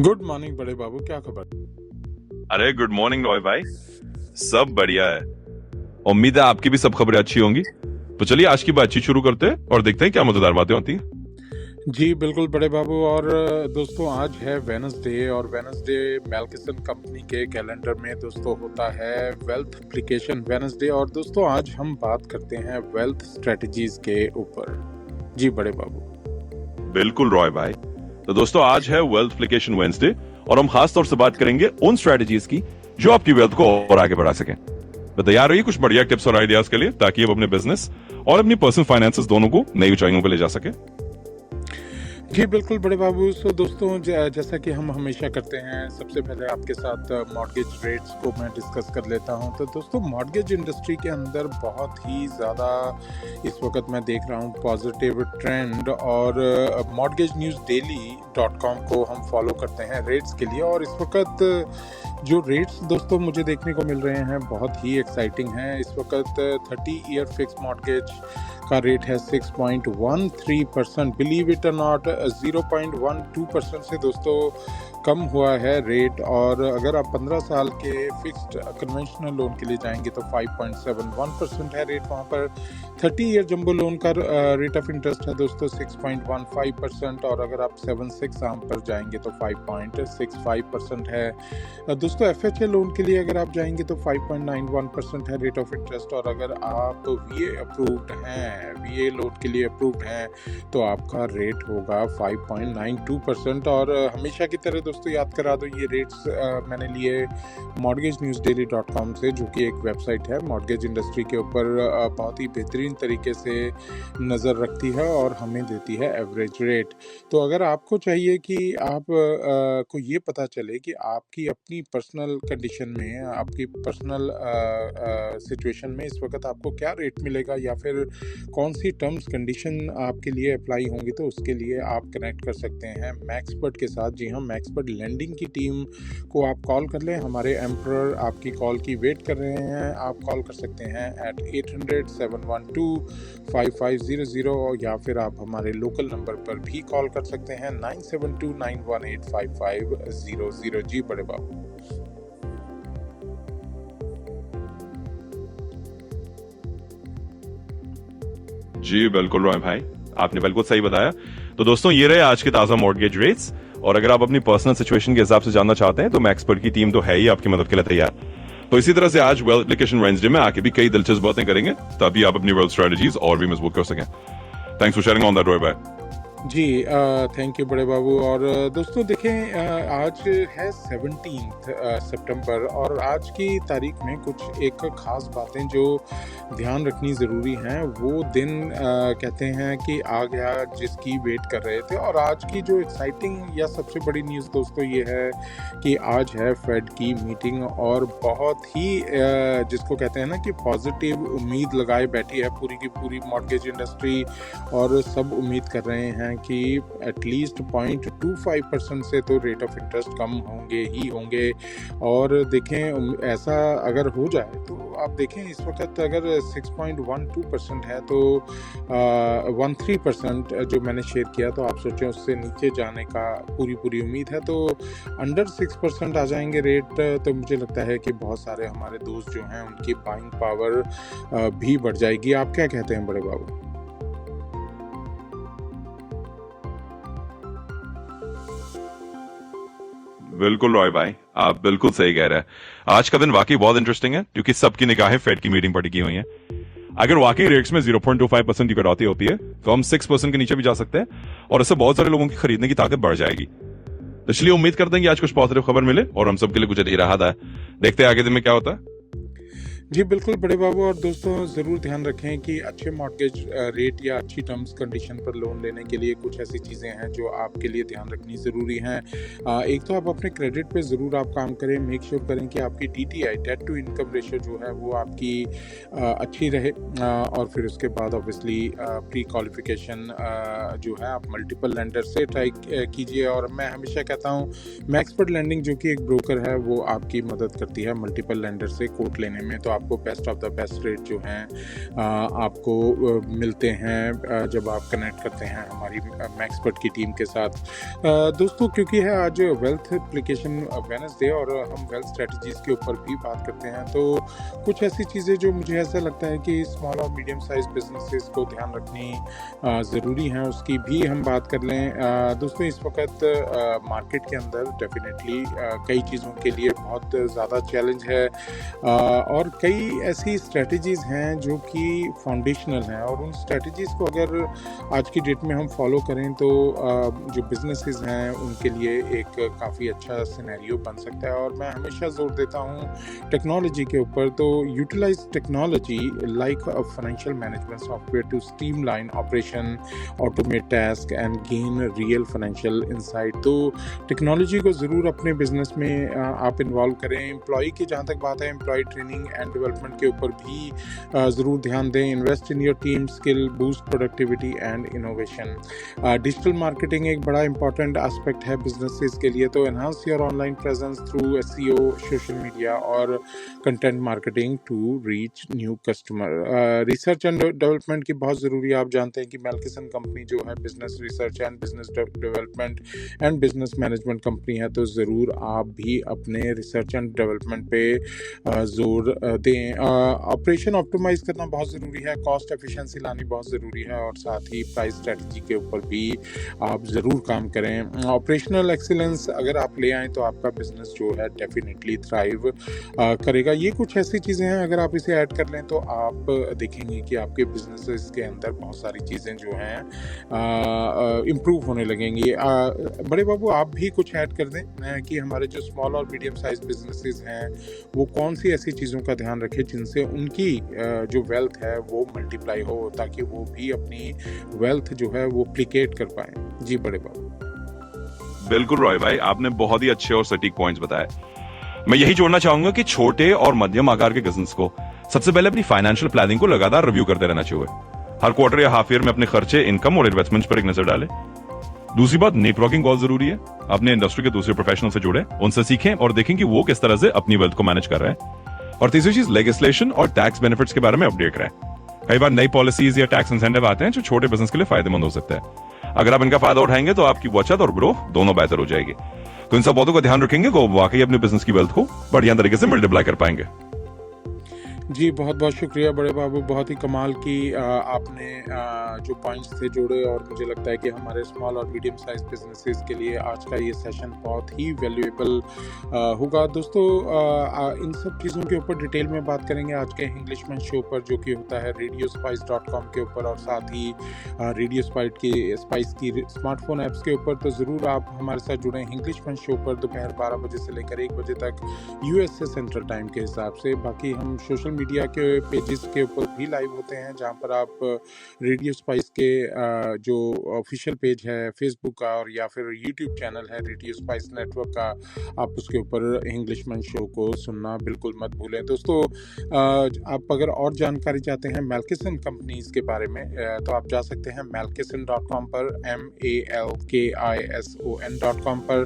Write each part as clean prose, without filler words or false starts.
Good morning बड़े बाबू, क्या खबर? अरे गुड मॉर्निंग रॉय भाई। सब बढ़िया है। उम्मीद है आपकी भी सब खबरें अच्छी होंगी। तो चलिए आज की बातचीत शुरू करते हैं और देखते हैं क्या मजेदार बातें होती हैं। जी बिल्कुल बड़े बाबू। और दोस्तों आज है वेडनेसडे और वेडनेसडे मेलकिसन कंपनी के कैलेंडर में दोस्तों होता है वेल्थ एप्लीकेशन वेडनेसडे। और दोस्तों आज हम बात करते हैं वेल्थ स्ट्रेटजीज के ऊपर। जी बड़े बाबू। बिल्कुल रॉय भाई। तो दोस्तों आज है वेल्थ एप्लीकेशन वेडनेसडे और हम खास तौर से बात करेंगे उन स्ट्रेटजीज की जो आपकी वेल्थ को और आगे बढ़ा सके। तो तैयार रहिए कुछ बढ़िया टिप्स और आइडियाज के लिए ताकि आप अपने बिजनेस और अपनी पर्सनल फाइनेंसेस दोनों को नई ऊंचाइयों पर ले जा सके। जी बिल्कुल बड़े बाबू। सो दोस्तों जैसा कि हम हमेशा करते हैं, सबसे पहले आपके साथ मॉर्गेज रेट्स को मैं डिस्कस कर लेता हूं। तो दोस्तों मॉर्गेज इंडस्ट्री के अंदर बहुत ही ज़्यादा इस वक्त मैं देख रहा हूं पॉजिटिव ट्रेंड। और mortgageNewsDaily.com को हम फॉलो करते हैं रेट्स के लिए। और इस वक्त जो रेट्स दोस्तों मुझे देखने को मिल रहे हैं बहुत ही एक्साइटिंग हैं। इस वक्त 30 ईयर फिक्स मॉर्गेज का रेट है 6.13%। बिलीव इट और नॉट 0.12% से दोस्तों कम हुआ है रेट। और अगर आप 15 साल के फिक्स्ड कन्वेंशनल लोन के लिए जाएंगे तो 5.71% है रेट वहाँ पर। 30 ईयर जंबो लोन का रेट ऑफ इंटरेस्ट है दोस्तों 6.15%। और अगर आप 7/6 आर्म पर जाएंगे तो 5.65% है। दोस्तों FHA लोन के लिए अगर आप जाएंगे तो 5.91% है रेट ऑफ इंटरेस्ट। और अगर आप VA अप्रूव्ड हैं, VA लोन के लिए अप्रूव्ड हैं, तो आपका रेट होगा 5.92%। और हमेशा की तरह दोस्तों याद करा दो, ये रेट्स मैंने लिए mortgagenewsdaily.com से, जो कि एक वेबसाइट है मॉर्गेज इंडस्ट्री के ऊपर बहुत ही बेहतरीन तरीके से नज़र रखती है और हमें देती है एवरेज रेट। तो अगर आपको चाहिए कि आप को ये पता चले कि आपकी अपनी पर्सनल कंडीशन में, आपकी पर्सनल सिचुएशन में इस वक्त आपको क्या रेट मिलेगा या फिर कौन सी टर्म्स कंडीशन आपके लिए अप्लाई होंगी, तो उसके लिए आप कनेक्ट कर सकते हैं मैक्सपर्ट के साथ। जी हाँ, मैक्सपर्ट लेंडिंग की टीम को आप कॉल कर लें। हमारे एम्पर आपकी कॉल की वेट कर रहे हैं। आप कॉल कर सकते हैं at 800-712-5500 या फिर आप हमारे लोकल नंबर पर भी कॉल कर सकते हैं 9729185500। जी बड़े बाबू। जी बिल्कुल रॉय भाई, आपने बिल्कुल सही बताया। तो दोस्तों ये रहे आज के ताजा मॉर्गेज रेट्स। और अगर आप अपनी पर्सनल सिचुएशन के हिसाब से जानना चाहते हैं तो मैक्सपर्ट की टीम तो है ही आपकी मदद के लिए तैयार। तो इसी तरह से आज वेल्थ एप्लीकेशन वेडनेसडे में आके भी कई दिलचस्प बातें करेंगे ताकि आप अपनी वेल्थ स्ट्रेटजीज और भी मजबूत कर सकें। Thanks for sharing on that Roy भाई। जी थैंक यू बड़े बाबू। और दोस्तों देखें आज है 17 सितंबर और आज की तारीख में कुछ एक ख़ास बातें जो ध्यान रखनी ज़रूरी हैं। वो दिन कहते हैं कि आ गया जिसकी वेट कर रहे थे। और आज की जो एक्साइटिंग या सबसे बड़ी न्यूज़ दोस्तों ये है कि आज है फेड की मीटिंग। और बहुत ही जिसको कहते हैं ना कि पॉजिटिव उम्मीद लगाए बैठी है पूरी की पूरी मॉर्गेज इंडस्ट्री। और सब उम्मीद कर रहे हैं कि एटलीस्ट 0.25% से तो रेट ऑफ इंटरेस्ट कम होंगे ही होंगे। और देखें ऐसा अगर हो जाए तो आप देखें इस वक्त अगर 6.12% है तो 13% जो मैंने शेयर किया, तो आप सोचें उससे नीचे जाने का पूरी उम्मीद है। तो अंडर 6% आ जाएंगे रेट तो मुझे लगता है कि बहुत सारे हमारे दोस्त जो हैं उनकी बाइंग पावर भी बढ़ जाएगी। आप क्या कहते हैं बड़े बाबू? बिल्कुल रॉय भाई, आप बिल्कुल सही कह रहे हैं। आज का दिन वाकई बहुत इंटरेस्टिंग है क्योंकि सबकी निगाहें फेड की मीटिंग पर टिकी हुई हैं। अगर वाकई रेट्स में 0.25% की कटौती होती है तो हम 6% के नीचे भी जा सकते हैं और इससे बहुत सारे लोगों की खरीदने की ताकत बढ़ जाएगी। तो इसलिए उम्मीद करते हैं कि आज कुछ पॉजिटिव खबर मिले और हम सबके लिए कुछ राहत आए। देखते हैं आगे दिन में क्या होता है। जी बिल्कुल बड़े बाबू। और दोस्तों ज़रूर ध्यान रखें कि अच्छे मॉर्गेज रेट या अच्छी टर्म्स कंडीशन पर लोन लेने के लिए कुछ ऐसी चीज़ें हैं जो आपके लिए ध्यान रखनी ज़रूरी हैं। एक तो आप अपने क्रेडिट पे ज़रूर आप काम करें। मेक श्योर करें कि आपकी DTI debt to income ratio जो है वो आपकी अच्छी रहे। और फिर उसके बाद ऑब्वियसली प्री क्वालिफिकेशन जो है आप मल्टीपल लेंडर से ट्राई कीजिए। और मैं हमेशा कहता हूँ मैक्सपर्ट लेंडिंग जो कि एक ब्रोकर है वो आपकी मदद करती है मल्टीपल लेंडर से कोट लेने में। तो आपको best of the best rate जो हैं आपको मिलते हैं जब आप कनेक्ट करते हैं हमारी मैक्सपर्ट की टीम के साथ। दोस्तों, क्योंकि है आज वेल्थ एप्लीकेशन वेडनेसडे और हम वेल्थ स्ट्रेटजीज़ के ऊपर भी बात करते हैं, तो कुछ ऐसी चीज़ें जो मुझे ऐसा लगता है कि स्मॉल और मीडियम साइज बिजनेसेस को ध्यान रखनी ज़रूरी है, उसकी भी हम बात कर लें। दोस्तों, इस वक्त मार्केट के अंदर डेफिनेटली कई चीज़ों के लिए बहुत ज़्यादा चैलेंज है और कई ऐसी स्ट्रेटजीज़ हैं जो कि फाउंडेशनल हैं, और उन स्ट्रेटजीज़ को अगर आज की डेट में हम फॉलो करें तो जो बिजनेसेस हैं उनके लिए एक काफ़ी अच्छा सिनेरियो बन सकता है। और मैं हमेशा जोर देता हूँ टेक्नोलॉजी के ऊपर, तो utilise technology like a financial management software to streamline operation, automate task and gain real financial insight. तो टेक्नोलॉजी को ज़रूर अपने बिजनेस में आप इन्वॉल्व करें। एम्प्लॉय की जहाँ तक बात है, एम्प्लॉय ट्रेनिंग एंड डेवलपमेंट के ऊपर भी ज़रूर ध्यान दें। Invest in your team skill, boost productivity and innovation. Digital marketing एक बड़ा इंपॉर्टेंट एस्पेक्ट है बिजनेसेस के लिए, तो enhance your online presence through SEO, social media और content marketing to reach new customer. Research and development की बहुत ज़रूरी है। आप जानते हैं कि मेल्किसन कंपनी जो है business research and business development and business management company है, तो ज़रूर आप भी अपने रिसर्च एंड डेवलपमेंट पे जोर दें। ऑपरेशन ऑप्टिमाइज़ करना बहुत ज़रूरी है, कॉस्ट एफिशिएंसी लानी बहुत ज़रूरी है, और साथ ही प्राइस स्ट्रेटजी के ऊपर भी आप ज़रूर काम करें। ऑपरेशनल एक्सीलेंस अगर आप ले आएँ तो आपका बिजनेस जो है डेफिनेटली थ्राइव करेगा। ये कुछ ऐसी चीज़ें हैं, अगर आप इसे ऐड कर लें तो आप देखेंगे कि आपके बिजनेसेस के अंदर बहुत सारी चीज़ें जो हैं इम्प्रूव होने लगेंगी। बड़े बाबू, आप भी कुछ ऐड कर दें कि हमारे जो स्मॉल और मीडियम साइज बिजनेसेस हैं वो कौन सी ऐसी चीज़ों का ध्यान रखें जिनसे उनकी जो वेल्थ है वो मल्टीप्लाई हो, ताकि वो भी अपनी वेल्थ जो है वो प्लिकेट कर पाएँ। जी बड़े बाबू। बिल्कुल रॉय भाई, आपने बहुत ही अच्छे और सटीक पॉइंट्स बताए। मैं यही जोड़ना चाहूंगा कि छोटे और मध्यम आकार के बिजनेस को सबसे पहले अपनी फाइनेंशियल प्लानिंग को लगातार रिव्यू करते रहना चाहिए। हर क्वार्टर या हाफ ईयर में अपने खर्चे, इनकम और इन्वेस्टमेंट्स पर एक नजर डालें। दूसरी बात, नेटवर्किंग बहुत जरूरी है। अपने इंडस्ट्री के दूसरे प्रोफेशनल से जुड़े, उनसे सीखें और देखें कि वो किस तरह से अपनी वेल्थ को मैनेज कर रहे हैं। और तीसरी चीज, लेजिस्लेशन और टैक्स बेनिफिट्स के बारे में अपडेट रहें। कई बार नई पॉलिसीज या टैक्स इंसेंटिव आते हैं जो छोटे बिजनेस के लिए फायदेमंद हो सकते हैं। अगर आप इनका फायदा उठाएंगे तो आपकी बचत और ग्रोथ दोनों बेहतर हो जाएगी। तो इन सब बातों का ध्यान रखेंगे तो वाकई अपने बिजनेस की वेल्थ को बढ़िया तरीके से मल्टीप्लाई कर पाएंगे। जी, बहुत बहुत शुक्रिया बड़े बाबू, बहुत ही कमाल की आपने जो पॉइंट्स थे जोड़े, और मुझे लगता है कि हमारे स्मॉल और मीडियम साइज बिजनेसेस के लिए आज का ये सेशन बहुत ही वैल्यूएबल होगा। दोस्तों, इन सब चीज़ों के ऊपर डिटेल में बात करेंगे आज के इंग्लिशमैन शो पर, जो कि होता है radiospice.com के ऊपर, और साथ ही रेडियो स्पाइस की स्मार्टफोन ऐप्स के ऊपर। तो ज़रूर आप हमारे साथ जुड़ें इंग्लिशमैन शो पर दोपहर 12 बजे से लेकर 1 बजे तक USA सेंट्रल टाइम के हिसाब से। बाकी हम सोशल मीडिया के पेजेस के ऊपर भी लाइव होते हैं, जहां पर आप रेडियो स्पाइस के जो ऑफिशियल पेज है फेसबुक का, और या फिर यूट्यूब चैनल है रेडियो स्पाइस नेटवर्क का, आप उसके ऊपर इंग्लिशमैन शो को सुनना बिल्कुल मत भूलें। दोस्तों, आप अगर और जानकारी चाहते हैं मेल्किसन कंपनीज के बारे में, तो आप जा सकते हैं melkison.com पर, MALKISON.com पर,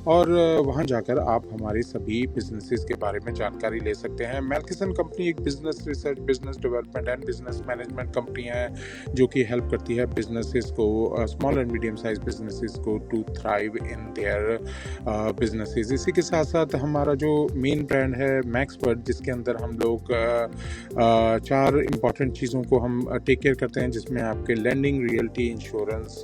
और वहां जाकर आप हमारे सभी बिजनेसेस के बारे में जानकारी ले सकते हैं। मेल्किसन कंपनी एक business research, business development and business management company है जो कि हेल्प करती है बिजनेसेस को, small and medium size businesses को to thrive in their businesses. इसी के साथ साथ हमारा जो मेन ब्रांड है मैक्सपर्ट, जिसके अंदर हम लोग 4 इम्पॉर्टेंट चीज़ों को हम टेक केयर करते हैं, जिसमें आपके लैंडिंग, रियल्टी, इंश्योरेंस,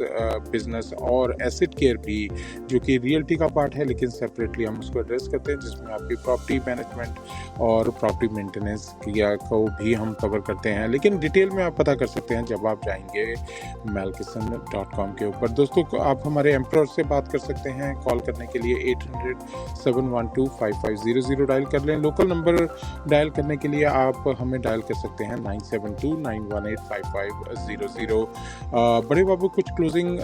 बिजनेस और एसेट केयर भी, जो कि रियल्टी का पार्ट है लेकिन सेपरेटली हम उसको एड्रेस करते हैं, जिसमें आपकी प्रॉपर्टी मैनेजमेंट और प्रॉपर्टी मेंटेनेंस को भी हम कवर करते हैं। लेकिन डिटेल में आप पता कर सकते हैं जब आप जाएंगे melkison.com के ऊपर। दोस्तों, आप हमारे एम्प्लॉयर से बात कर सकते हैं। कॉल करने के लिए 800-712-5500 डायल कर लें। लोकल नंबर डायल करने के लिए आप हमें डायल कर सकते हैं 9729185500। बड़े बाबू, कुछ क्लोजिंग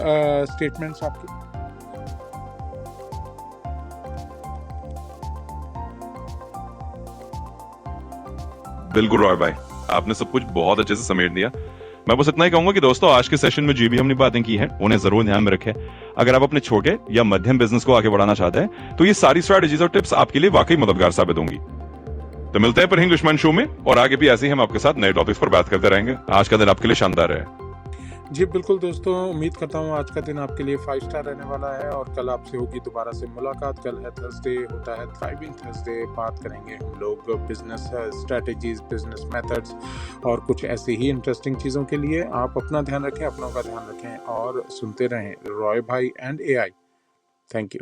स्टेटमेंट्स आपके? बिल्कुल रॉय भाई, आपने सब कुछ बहुत अच्छे से समेट दिया। मैं बस इतना ही कहूंगा कि दोस्तों, आज के सेशन में जो भी हमने बातें की हैं उन्हें जरूर ध्यान में रखें। अगर आप अपने छोटे या मध्यम बिजनेस को आगे बढ़ाना चाहते हैं तो ये सारी स्ट्रैटेजीज और टिप्स आपके लिए वाकई मददगार साबित होंगी। तो मिलते हैं पर इंग्लिशमैन शो में, और आगे भी ऐसे ही हम आपके साथ नए टॉपिक्स पर बात करते रहेंगे। आज का दिन आपके लिए शानदार है। जी बिल्कुल दोस्तों, उम्मीद करता हूँ आज का दिन आपके लिए 5 स्टार रहने वाला है और कल आपसे होगी दोबारा से मुलाकात। कल है थर्सडे, होता है थ्राइविंग थर्सडे। बात करेंगे हम लोग बिजनेस स्ट्रेटजीज, बिजनेस मेथड्स और कुछ ऐसी ही इंटरेस्टिंग चीज़ों के लिए। आप अपना ध्यान रखें, अपनों का ध्यान रखें और सुनते रहें रॉय भाई एंड AI। Thank you.